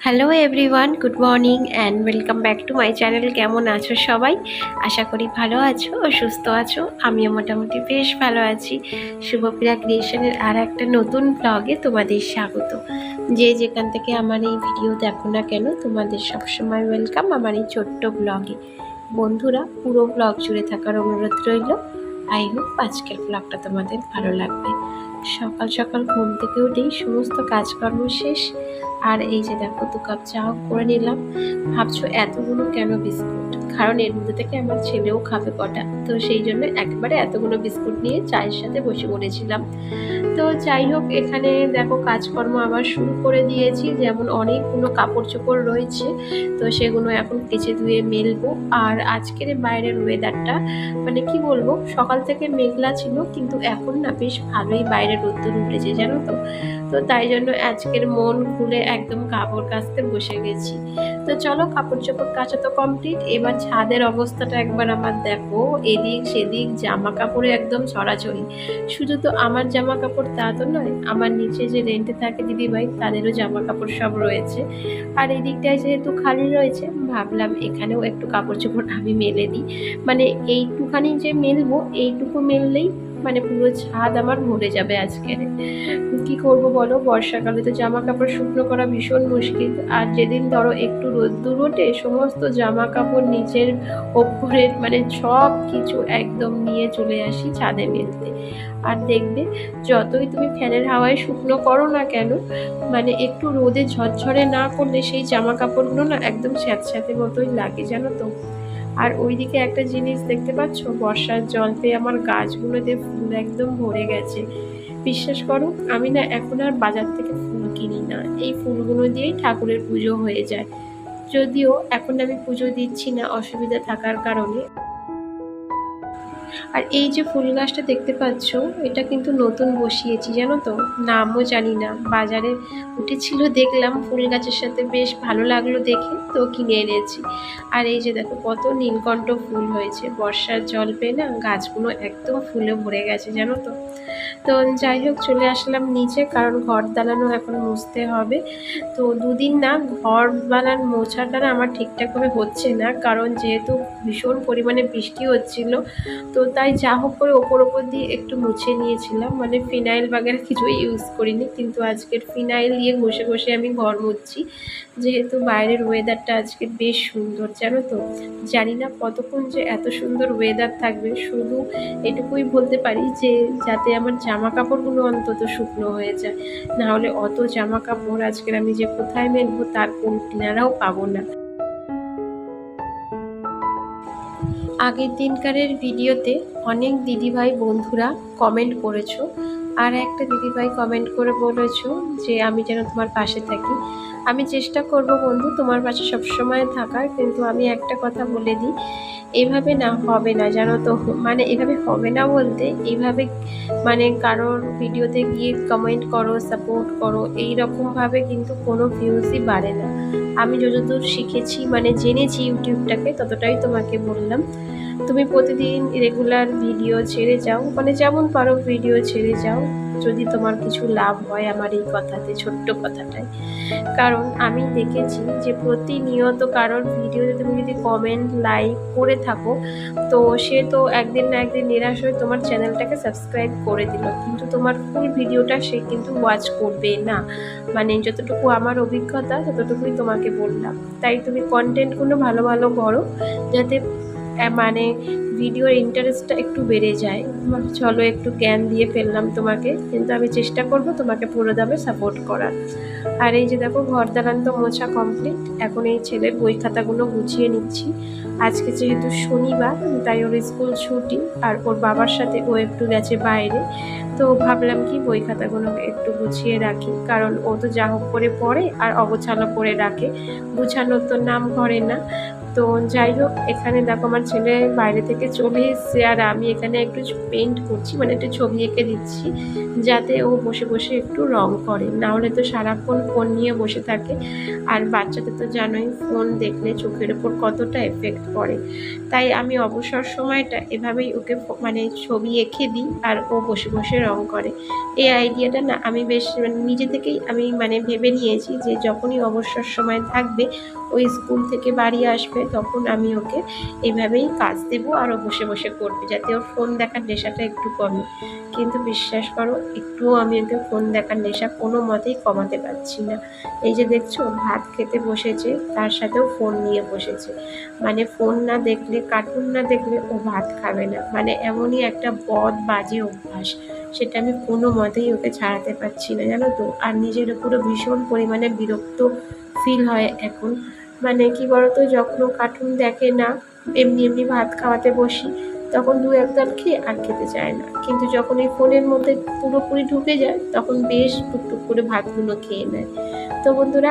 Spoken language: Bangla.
Hello everyone, good morning and welcome back to my channel. কেমন আছো সবাই? আশা করি ভালো আছো ও সুস্থ আছো। আমিও মোটামুটি বেশ ভালো আছি। শুভপ্রিয়া ক্রিয়েশনের আর একটা নতুন ব্লগে তোমাদের স্বাগত। যে যেখান থেকে আমার এই ভিডিও দেখো না কেন, তোমাদের সবসময় ওয়েলকাম আমার এই ছোট্ট ব্লগে। বন্ধুরা, পুরো ব্লগ জুড়ে থাকার অনুরোধ রইল। আই হোপ আজকের ব্লগটা তোমাদের ভালো লাগবে। সকাল সকাল ঘুম থেকে উঠেই সমস্ত কাজকর্ম শেষ, আর এই যে দেখো 2 কাপ চাও করে নিলাম। ভাবছো এতগুলো কেন বিস্কুট? কারণ এর মধ্যে থেকে আমার ছেলেও খাবে কটা, তো সেই জন্য একবারে এতগুলো বিস্কুট নিয়ে চায়ের সাথে বসে পড়েছিলাম। তো যাই হোক, এখানে দেখো কাজকর্ম আবার শুরু করে দিয়েছি। যেমন অনেকগুলো কাপড় চোপড় রয়েছে, তো সেগুলো এখন কেচে ধুয়ে মেলবো। আর আজকের বাইরের ওয়েদারটা মানে কি বলবো, সকাল থেকে মেঘলা ছিল, কিন্তু এখন না বেশ ভালোই বাইরে রোদ্দুর উঠেছে জানো তো। তো তাই জন্য আজকের মন খুলে একদম কাপড় কাচতে বসে গেছি। তো চলো, কাপড় চোপড় কাচা তো কমপ্লিট। এবার ছাদের অবস্থাটা একবার আমার দেখো, এদিক সেদিক জামা কাপড়ে একদম ছড়াছড়ি। শুধু তো আমার জামা কাপড় তা তো নয়, আমার নিচে যে রেন্টে থাকে দিদিভাই, তাদেরও জামা কাপড় সব রয়েছে। আর এই দিকটায় যেহেতু খালি রয়েছে, ভাবলাম এখানেও একটু কাপড় চোপড় আমি মেলে দিই। মানে এইটুখানি যে মেলবো, এইটুকু মেললেই মানে পুরো ছাদ আমার ভরে যাবে আজকে। কি করব বলো, বর্ষাকালে তো জামা কাপড় শুকনো করা ভীষণ মুশকিল। আর যেদিন ধরো একটু রোদ্দুর ওঠে, সমস্ত জামা কাপড় নিচের ওপরের মানে সব কিছু একদম নিয়ে চলে আসি ছাদে মেলতে। আর দেখবে, যতই তুমি ফ্যানের হাওয়ায় শুকনো করো না কেন, মানে একটু রোদে ঝরঝরে না করলে সেই জামা কাপড়গুলো না একদম স্যাঁতস্যাঁতে মতোই লাগে জানো তো। আর ওইদিকে একটা জিনিস দেখতে পাচ্ছ, বর্ষার জল পেয়ে আমার গাছগুলোতে ফুল একদম ভরে গেছে। বিশ্বাস করো, আমি না এখন আর বাজার থেকে ফুল কিনি না, এই ফুলগুলো দিয়েই ঠাকুরের পুজো হয়ে যায়। যদিও এখন আমি পুজো দিচ্ছি না অসুবিধা থাকার কারণে। আর এই যে ফুল গাছটা দেখতে পাচ্ছ, এটা কিন্তু নতুন বসিয়েছি জানো তো, নামও জানি না, বাজারে উঠেছিল দেখলাম ফুল গাছের সাথে, বেশ ভালো লাগলো দেখে, তো কিনে এনেছি। আর এই যে দেখো কত নীলকণ্ঠ ফুল হয়েছে, বর্ষার জল পেয়ে না গাছগুলো একদম ফুলে ভরে গেছে জানো তো। তো যাই হোক, চলে আসলাম নিচে, কারণ ঘর দালানো এখন মুছতে হবে। তো দুদিন না ঘর বানান মোছাটা না আমার ঠিকঠাকভাবে হচ্ছে না, কারণ যেহেতু ভীষণ পরিমাণে বৃষ্টি হচ্ছিল, তো তাই যা হোক করে ওপর দিয়ে একটু মুছে নিয়েছিলাম। মানে ফিনাইল বাগেরা কিছুই ইউজ করিনি, কিন্তু আজকের ফিনাইল দিয়ে ঘষে ঘষে আমি ঘর মুছছি। যেহেতু বাইরের ওয়েদারটা আজকে বেশ সুন্দর জানো তো। জানি না কতক্ষণ যে এত সুন্দর ওয়েদার থাকবে, শুধু এটুকুই বলতে পারি যে যাতে আমার জামা কাপড়গুলো অন্তত শুকনো হয়ে যায়। নাহলে অত জামা কাপড় আজকের আমি যে কোথায় মেলবো তার কোন কিনারাও পাবো না। আগের দিনকারের ভিডিওতে অনেক দিদিভাই বন্ধুরা কমেন্ট করেছো, আর একটা দিদিভাই কমেন্ট করে বলেছো যে আমি যেন তোমার পাশে থাকি। আমি চেষ্টা করব বন্ধু তোমার পাশে সবসময় থাকার, কিন্তু আমি একটা কথা বলে দিই, এভাবে না হবে না জানো তো। মানে এভাবে হবে না বলতে, এইভাবে মানে কারোর ভিডিওতে গিয়ে কমেন্ট করো, সাপোর্ট করো, এই রকমভাবে কিন্তু কোনো ভিউজই বাড়ে না। আমি যতদূর শিখেছি মানে জেনেছি ইউটিউবটাকে, ততটাই তোমাকে বললাম। তুমি প্রতিদিন রেগুলার ভিডিও ছেড়ে যাও, মানে যেমন পারো ভিডিও ছেড়ে যাও, যদি তোমার কিছু লাভ হয় আমার এই কথাতে, ছোট্ট কথাটাই। কারণ আমি দেখেছি যে প্রতিনিয়ত কারোর ভিডিওতে তুমি যদি কমেন্ট লাইক করে থাকো, তো সে তো একদিন না একদিন নিরাশ হয়ে তোমার চ্যানেলটাকে সাবস্ক্রাইব করে দিল, কিন্তু তোমার ফুল ভিডিওটা সে কিন্তু ওয়াচ করবে না। মানে যতটুকু আমার অভিজ্ঞতা ততটুকুই তোমাকে বললাম। তাই তুমি কন্টেন্টগুলো ভালো ভালো করো, যাতে মানে ভিডিওর ইন্টারেস্টটা একটু বেড়ে যায়। চলো, একটু জ্ঞান দিয়ে ফেললাম তোমাকে, কিন্তু আমি চেষ্টা করব তোমাকে পুরো দামে সাপোর্ট করার। আর এই যে দেখো, ঘর দালান তো মোছা কমপ্লিট, এখন এই ছেলের বই খাতাগুলো গুছিয়ে নিচ্ছি। আজকে যেহেতু শনিবার, তাই ওর স্কুল ছুটি, আর ওর বাবার সাথে ও একটু গেছে বাইরে। তো ভাবলাম কি বই খাতাগুলো একটু গুছিয়ে রাখি, কারণ ও তো যা হোক করে পড়ে আর অগোছালো করে রাখে, গুছানোর তো নাম করে না। তো যাই হোক, এখানে দেখো আমার ছেলে বাইরে থেকে চলে এসছে আর আমি এখানে একটু পেইন্ট করছি, মানে একটু ছবি এঁকে দিচ্ছি যাতে ও বসে বসে একটু রং করে, না হলে তো সারাক্ষণ ফোন নিয়ে বসে থাকে। আর বাচ্চাদের তো জানোই ফোন দেখলে চোখের ওপর কতটা এফেক্ট পড়ে, তাই আমি অবসর সময়টা এভাবেই ওকে মানে ছবি এঁকে দিই আর ও বসে বসে রং করে। এই আইডিয়াটা না আমি বেশ নিজে থেকেই আমি মানে ভেবে নিয়েছি যে যখনই অবসর সময় থাকবে, ওই স্কুল থেকে বাড়ি আসবে, তখন আমি ওকে এইভাবেই কাজ দেবো আর ও বসে বসে করবে, যাতে ওর ফোন দেখার নেশাটা একটু কমে। কিন্তু বিশ্বাস করো, একটুও আমি ওকে ফোন দেখার নেশা কোনো মতেই কমাতে পারছি না। এই যে দেখছো ভাত খেতে বসেছে, তার সাথেও ফোন নিয়ে বসেছে, মানে ফোন না দেখলে, কার্টুন না দেখলে ও ভাত খাবে না, মানে এমনই একটা বদ বাজে অভ্যাস, সেটা আমি কোনো মতেই ওকে ছাড়াতে পারছি না, জানো তো। আর নিজের উপরও ভীষণ পরিমাণে বিরক্ত ফিল হয় এখন। মানে কি বলতো, যখন ও কার্টুন দেখে না, এমনি এমনি ভাত খাওয়াতে বসি, তখন দু একগাল খেয়ে আর খেতে চায় না, কিন্তু যখন এই ফোনের মধ্যে পুরোপুরি ঢুকে যায় তখন বেশ টুকটুক করে ভাতগুলো খেয়ে নেয়। তো বন্ধুরা,